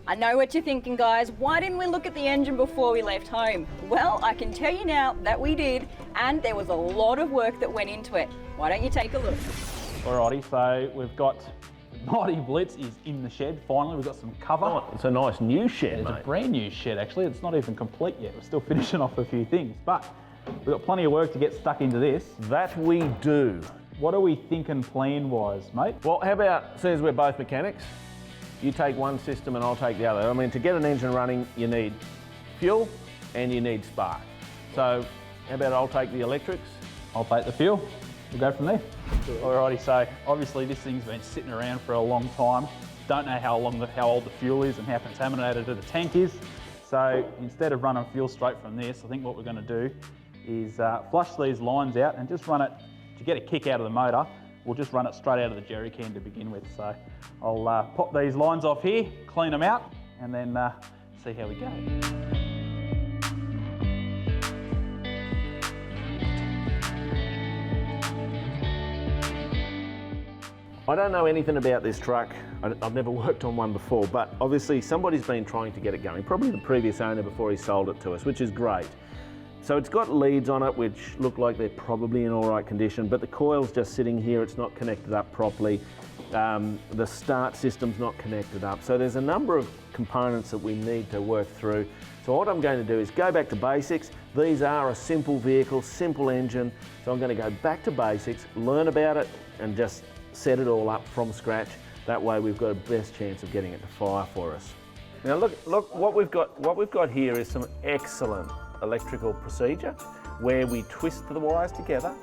I know what you're thinking, guys. Why didn't we look at the engine before we left home? Well, I can tell you now that we did, and there was a lot of work that went into it. Why don't you take a look? Alrighty, so we've got Chevy Blitz is in the shed. Finally, we've got some cover. Oh, it's a nice new shed, It's mate. a brand new shed, actually. It's not even complete yet. We're still finishing off a few things, but we've got plenty of work to get stuck into this. That we do. What are we thinking plan-wise, mate? Well, how about, seeing as we're both mechanics, you take one system and I'll take the other. I mean, to get an engine running, you need fuel and you need spark. So, how about I'll take the electrics? I'll take the fuel. We'll go from there. Alrighty, so obviously this thing's been sitting around for a long time. Don't know how old the fuel is and how contaminated the tank is. So instead of running fuel straight from this, I think what we're going to do is flush these lines out and just run it, to get a kick out of the motor, we'll just run it straight out of the jerry can to begin with. So I'll pop these lines off here, clean them out, and then see how we go. I don't know anything about this truck. I've never worked on one before, but obviously somebody's been trying to get it going. Probably the previous owner before he sold it to us, which is great. So it's got leads on it which look like they're probably in all right condition, but the coil's just sitting here, it's not connected up properly. The start system's not connected up. So there's a number of components that we need to work through. So what I'm going to do is go back to basics. These are a simple vehicle, simple engine. So I'm going to go back to basics, learn about it, and just set it all up from scratch. That way we've got a best chance of getting it to fire for us. Now look what we've got here is some excellent electrical procedure where we twist the wires together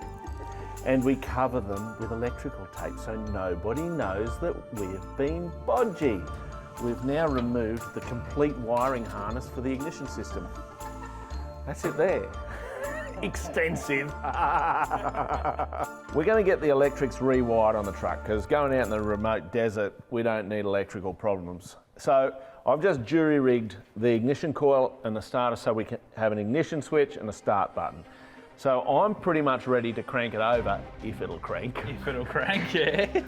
and we cover them with electrical tape so nobody knows that we've been bodgy. We've now removed the complete wiring harness for the ignition system. That's it there. Extensive. We're going to get the electrics rewired on the truck because going out in the remote desert, we don't need electrical problems. So I've just jury-rigged the ignition coil and the starter so we can have an ignition switch and a start button. So I'm pretty much ready to crank it over if it'll crank. If it'll crank, yeah.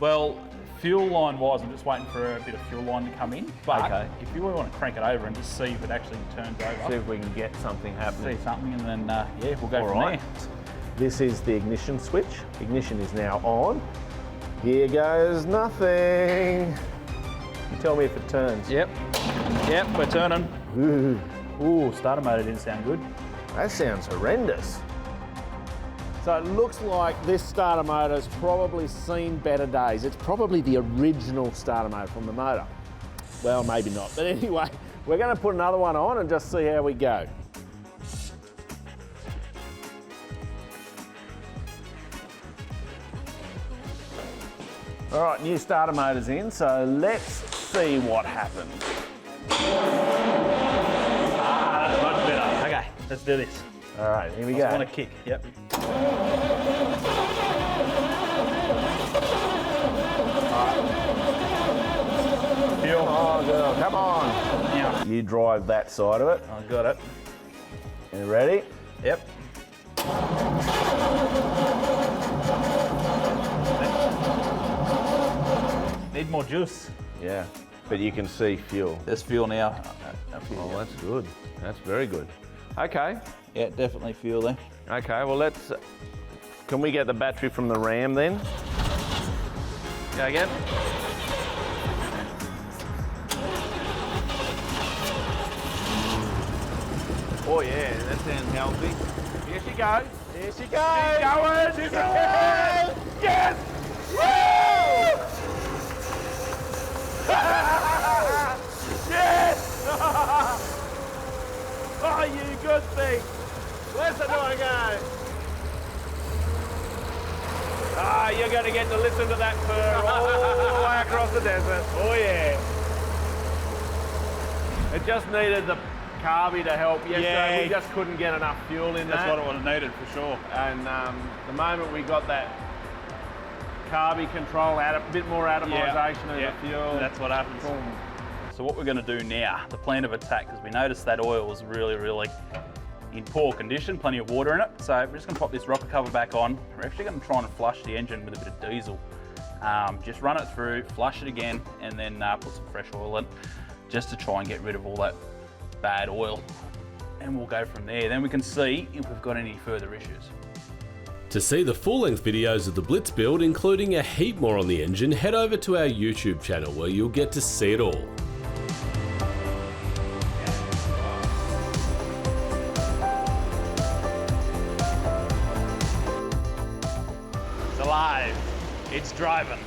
Well, fuel line wise, I'm just waiting for a bit of fuel line to come in. But okay, if you want to crank it over and just see if it actually turns over. See if we can get something happening. See something, and then yeah, we'll go All from right. there. This is the ignition switch. Ignition is now on. Here goes nothing. You tell me if it turns. Yep, we're turning. Ooh, starter motor didn't sound good. That sounds horrendous. So it looks like this starter motor's probably seen better days. It's probably the original starter motor from the motor. Well, maybe not, but anyway, we're going to put another one on and just see how we go. All right, new starter motor's in, so let's see what happens. That's much better. Okay, let's do this. All right, here we I go. just want to kick, yep. Fuel. Oh, girl, come on. Yeah. You drive that side of it. I got it. You ready? Yep. Need more juice. Yeah, but you can see fuel. There's fuel now. Oh, that's good. That's very good. Okay. Yeah, definitely fuel there. Okay, well let's, can we get the battery from the Ram then? Go again. Oh yeah, that sounds healthy. Here she goes. Here she goes. She's going. She's going. Yes! Woo! Yes! Oh, you good thing. Listen to her go. Ah, you're going to get to listen to that purr all the way across the desert. Oh yeah. It just needed the carby to help yesterday. Yeah. We just couldn't get enough fuel in That's that. what it would have needed for sure. And the moment we got that carby control, a bit more atomization of the fuel. That's what happens. Boom. So what we're going to do now, the plan of attack, because we noticed that oil was really, really in poor condition, plenty of water in it. So we're just going to pop this rocker cover back on. We're actually going to try and flush the engine with a bit of diesel. Just run it through, flush it again, and then put some fresh oil in, just to try and get rid of all that bad oil. And we'll go from there. Then we can see if we've got any further issues. To see the full-length videos of the Blitz build, including a heap more on the engine, head over to our YouTube channel where you'll get to see it all. It's alive. It's driving.